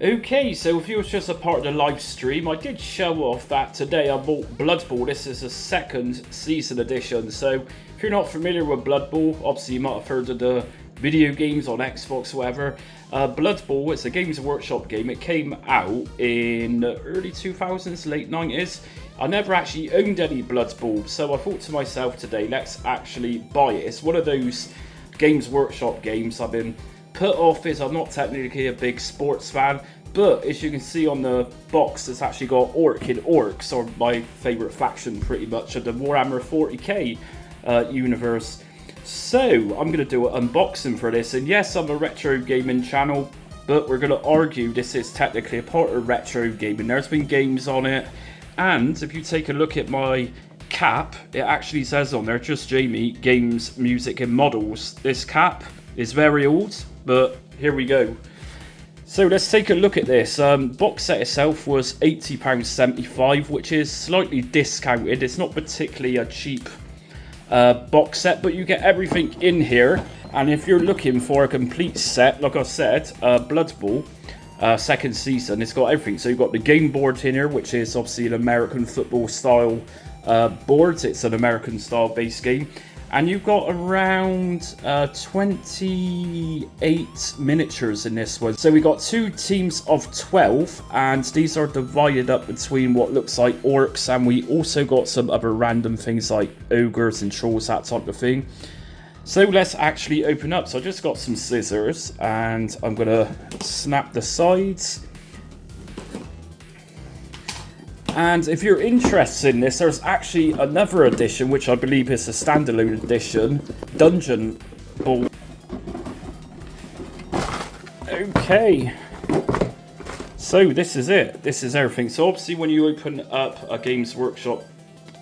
Okay, so if you was just a part of the live stream, I did show off that today I bought Blood Bowl. This is a second season edition. So if you're not familiar with Blood Bowl, obviously you might have heard of the video games on Xbox or whatever. Blood Bowl, it's a Games Workshop game. It came out in the early 2000s, late 90s. I never actually owned any Blood Bowl, so I thought to myself today, let's actually buy it. It's one of those Games Workshop games I've been put off, is I'm not technically a big sports fan, but as you can see on the box, it's actually got Orc in Orcs, or my favourite faction pretty much of the Warhammer 40k universe. So I'm going to do an unboxing for this, and yes, I'm a retro gaming channel, but we're going to argue this is technically a part of retro gaming. There's been games on it, and if you take a look at my cap, it actually says on there, Just Jamie, Games, Music and Models. This cap is very old, but here we go. So let's take a look at this. Box set itself was £80.75, which is slightly discounted. It's not particularly a cheap box set, but you get everything in here. And if you're looking for a complete set, like I said, Blood Bowl second season, it's got everything. So you've got the game board in here, which is obviously an American football style board. It's an American style base game. And you've got around 28 miniatures in this one. So we got two teams of 12, and these are divided up between what looks like orcs, and we also got some other random things like ogres and trolls, that type of thing. So let's actually open up. So I just got some scissors, and I'm gonna snap the sides. And if you're interested in this, there's actually another edition, which I believe is a standalone edition, Dungeon Bowl. Okay, so this is it. This is everything. So obviously when you open up a Games Workshop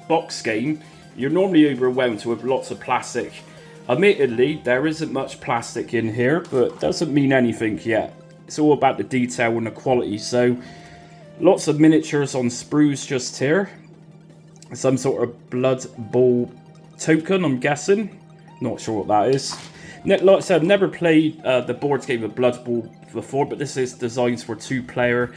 box game, you're normally overwhelmed with lots of plastic. Admittedly, there isn't much plastic in here, but doesn't mean anything yet. It's all about the detail and the quality. So lots of miniatures on sprues just here. Some sort of Blood Bowl token, I'm guessing. Not sure what that is. Like I said, I've never played the board game of Blood Bowl before, but this is designed for two-player.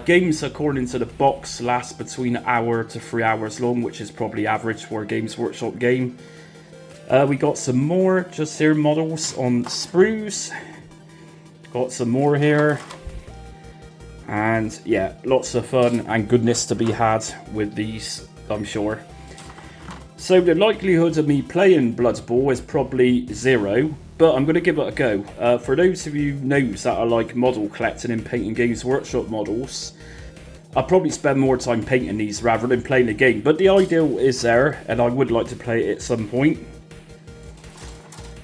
Games, according to the box, last between an hour to 3 hours long, which is probably average for a Games Workshop game. We got some more just here models on sprues. Got some more here. And yeah, lots of fun and goodness to be had with these, I'm sure. So the likelihood of me playing Blood Bowl is probably 0, but I'm going to give it a go. For those of you noobs that are like model collecting and painting Games Workshop models, I'll probably spend more time painting these rather than playing the game. But the ideal is there, and I would like to play it at some point.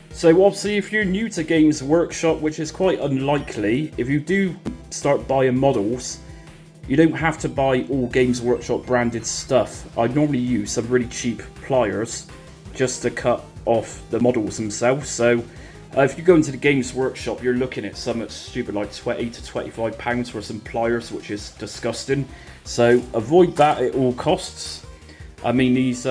So obviously if you're new to Games Workshop, which is quite unlikely, if you do start buying models, you don't have to buy all Games Workshop branded stuff. I normally use some really cheap pliers just to cut off the models themselves. So if you go into the Games Workshop, you're looking at something stupid like £20 to £25 for some pliers, which is disgusting. So avoid that at all costs. I mean, these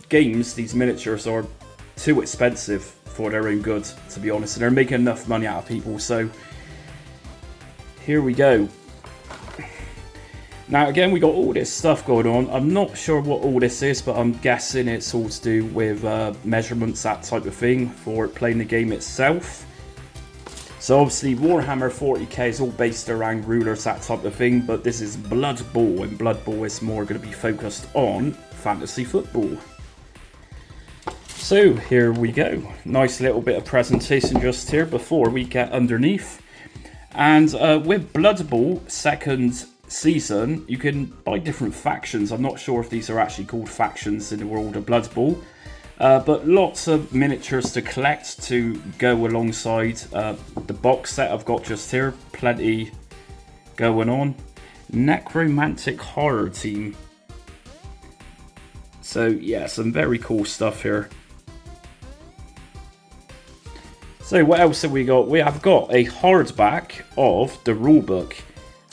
games, these miniatures are too expensive for their own good, to be honest, and they're making enough money out of people. So here we go. Now again, we got all this stuff going on. I'm not sure what all this is, but I'm guessing it's all to do with measurements, that type of thing, for playing the game itself. So obviously Warhammer 40k is all based around rulers, that type of thing, but this is Blood Bowl, and Blood Bowl is more going to be focused on fantasy football. So here we go. Nice little bit of presentation just here before we get underneath. And with Blood Bowl second season, you can buy different factions. I'm not sure if these are actually called factions in the world of Blood Bowl. But lots of miniatures to collect to go alongside the box set I've got just here. Plenty going on. Necromantic Horror Team. So yeah, some very cool stuff here. So what else have we got? We have got a hardback of the rulebook.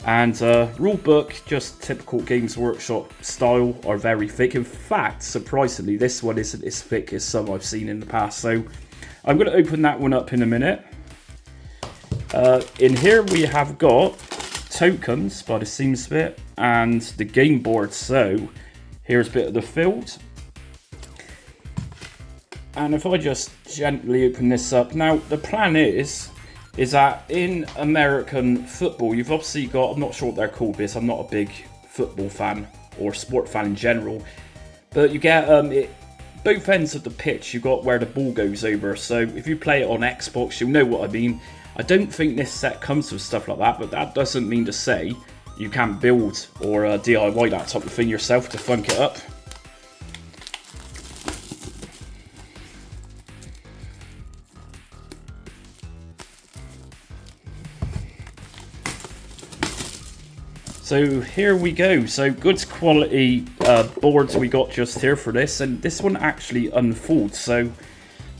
And rulebook, just typical Games Workshop style, are very thick. In fact, surprisingly, this one isn't as thick as some I've seen in the past. So I'm going to open that one up in a minute. In here we have got tokens by the seams of it, and the game board. So here's a bit of the field. And if I just gently open this up. Now, the plan is that in American football, you've obviously got, I'm not sure what they're called because I'm not a big football fan or sport fan in general, but you get both ends of the pitch, you've got where the ball goes over. So if you play it on Xbox, you'll know what I mean. I don't think this set comes with stuff like that, but that doesn't mean to say you can't build or DIY that type of thing yourself to funk it up. So here we go. So good quality boards we got just here for this, and this one actually unfolds. So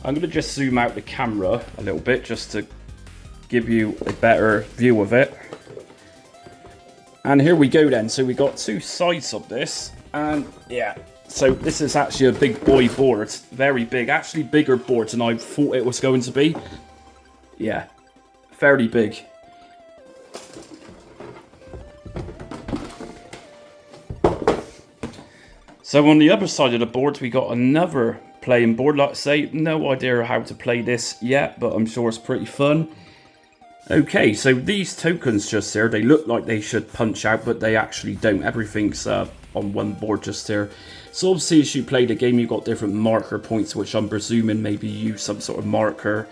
I'm going to just zoom out the camera a little bit just to give you a better view of it. And here we go then. So we got two sides of this, and yeah, so this is actually a big boy board, very big, actually bigger board than I thought it was going to be. Yeah, fairly big. So on the other side of the board, we got another playing board. Like I say, no idea how to play this yet, but I'm sure it's pretty fun. Okay, so these tokens just here, they look like they should punch out, but they actually don't. Everything's on one board just here. So obviously, as you play the game, you've got different marker points, which I'm presuming maybe you use some sort of marker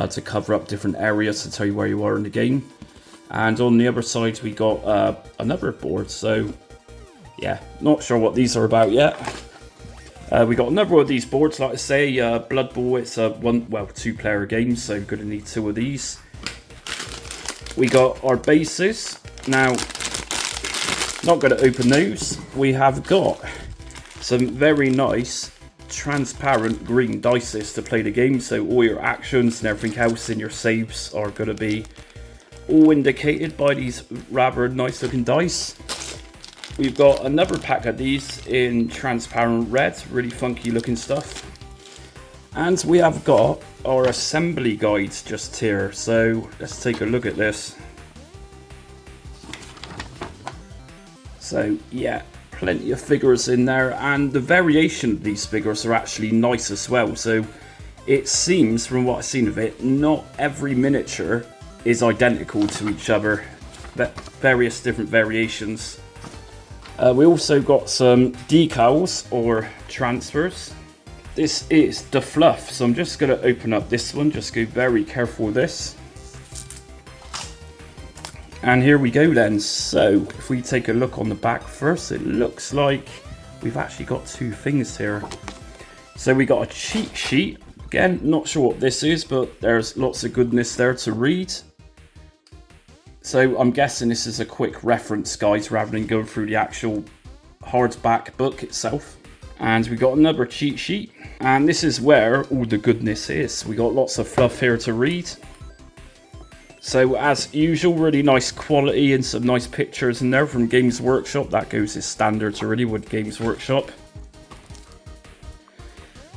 to cover up different areas to tell you where you are in the game. And on the other side, we got another board. So yeah, not sure what these are about yet. We got another one of these boards, like I say, Blood Bowl. It's a two-player game, so you're going to need two of these. We got our bases. Now, not going to open those. We have got some very nice transparent green dice to play the game, so all your actions and everything else in your saves are going to be all indicated by these rather nice looking dice. We've got another pack of these in transparent red, really funky looking stuff. And we have got our assembly guides just here, so let's take a look at this. So yeah, plenty of figures in there, and the variation of these figures are actually nice as well. So it seems, from what I've seen of it, not every miniature is identical to each other. Various different variations. We also got some decals or transfers. This is the fluff, so I'm just going to open up this one, just go very careful with this. And here we go then. So if we take a look on the back first, it looks like we've actually got two things here. So we got a cheat sheet. Again, not sure what this is, but there's lots of goodness there to read. So I'm guessing this is a quick reference guide rather than going through the actual hardback book itself. And we got another cheat sheet, and this is where all the goodness is. We got lots of fluff here to read. So as usual, really nice quality and some nice pictures in there from Games Workshop. That goes as standard already with Games Workshop.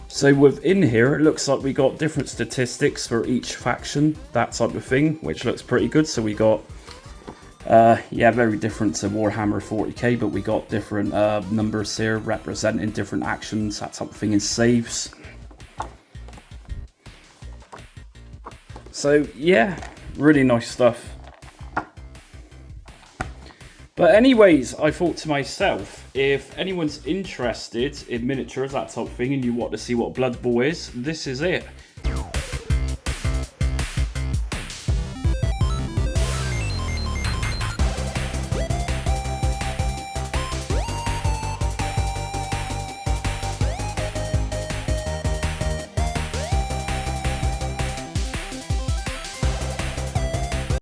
So within here, it looks like we got different statistics for each faction, that type of thing, which looks pretty good. So we got, yeah, very different to Warhammer 40k, but we got different numbers here representing different actions, that type of thing, and saves. So yeah, really nice stuff. But anyways, I thought to myself, if anyone's interested in miniatures, that type of thing, and you want to see what Blood Bowl is, this is it.